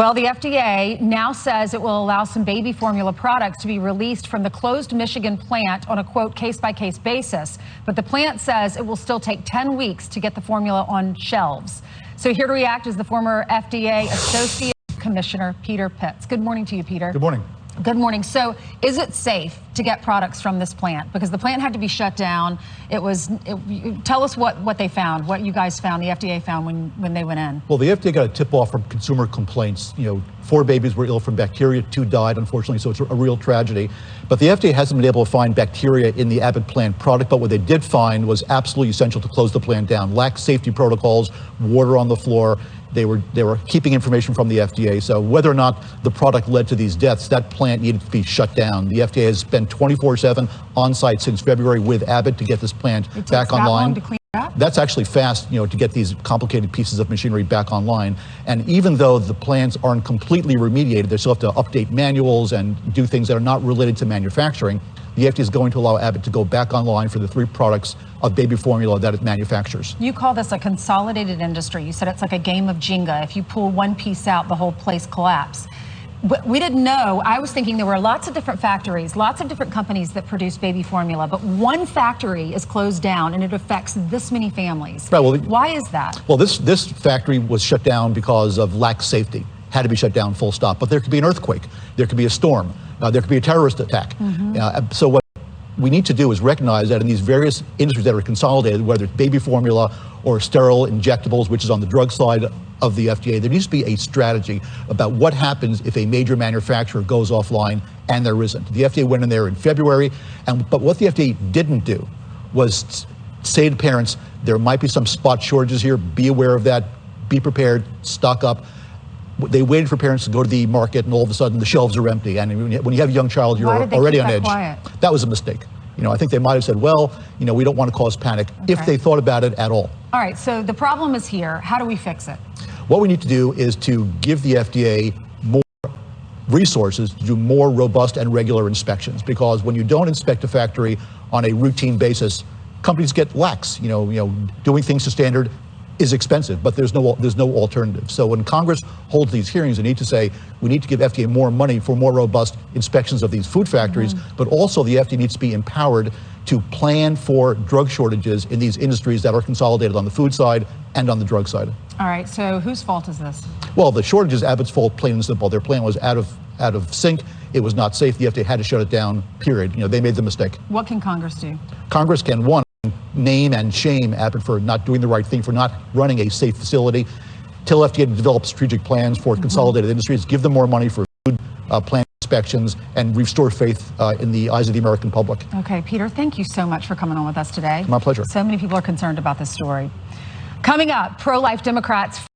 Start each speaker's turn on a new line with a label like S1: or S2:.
S1: Well, the FDA now says it will allow some baby formula products to be released from the closed Michigan plant on a, quote, case-by-case basis. But the plant says it will still take 10 weeks to get the formula on shelves. So here to react is the former FDA Associate Commissioner, Peter Pitts. Good morning to you, Peter.
S2: Good morning.
S1: Good morning. So is it safe to get products from this plant? Because the plant had to be shut down. Tell us what they found, what you guys found, the FDA found when they went in.
S2: Well, the FDA got a tip-off from consumer complaints. 4 babies were ill from bacteria, 2 died, unfortunately, so it's a real tragedy. But the FDA hasn't been able to find bacteria in the Abbott plant product, but what they did find was absolutely essential to close the plant down. Lax safety protocols, water on the floor. They were keeping information from the FDA, so whether or not the product led to these deaths, that plant needed to be shut down. The FDA has been 24/7 on site since February with Abbott to get this plant back online.
S1: That long to clean it up?
S2: That's actually fast, to get these complicated pieces of machinery back online. And even though the plants aren't completely remediated, they still have to update manuals and do things that are not related to manufacturing. The FDA is going to allow Abbott to go back online for the 3 products of baby formula that it manufactures.
S1: You call this a consolidated industry. You said it's like a game of Jenga. If you pull one piece out, the whole place collapses. But we didn't know. I was thinking there were lots of different factories, lots of different companies that produce baby formula, but one factory is closed down and it affects this many families.
S2: Right, well,
S1: why is that?
S2: Well, this factory was shut down because of lax safety. Had to be shut down, full stop. But there could be an earthquake, there could be a storm, there could be a terrorist attack. So what we need to do is recognize that in these various industries that are consolidated, whether it's baby formula or sterile injectables, which is on the drug side of the FDA, there needs to be a strategy about what happens if a major manufacturer goes offline and there isn't. The FDA went in there in February, but what the FDA didn't do was say to parents, there might be some spot shortages here, be aware of that, be prepared, stock up. They waited for parents to go to the market, and all of a sudden the shelves are empty. And when you have a young child, you're already on edge.
S1: Quiet?
S2: That was a mistake. I think they might have said, well, we don't want to cause panic, if they thought about it at all.
S1: All right, so the problem is here. How do we fix it?
S2: What we need to do is to give the FDA more resources to do more robust and regular inspections, because when you don't inspect a factory on a routine basis, companies get lax. Doing things to standard is expensive, but there's no alternative. So when Congress holds these hearings, they need to say, we need to give FDA more money for more robust inspections of these food factories, but also the FDA needs to be empowered to plan for drug shortages in these industries that are consolidated on the food side and on the drug side.
S1: All right, so whose fault is this?
S2: Well, the shortage is Abbott's fault, plain and simple. Their plan was out of sync. It was not safe. The FDA had to shut it down, period. They made the mistake.
S1: What can Congress do?
S2: Congress can, one, name and shame Abbott for not doing the right thing, for not running a safe facility. Tell FDA to develop strategic plans for consolidated industries, give them more money for food plant inspections, and restore faith in the eyes of the American public.
S1: Okay, Peter, thank you so much for coming on with us today.
S2: My pleasure.
S1: So many people are concerned about this story. Coming up, pro-life Democrats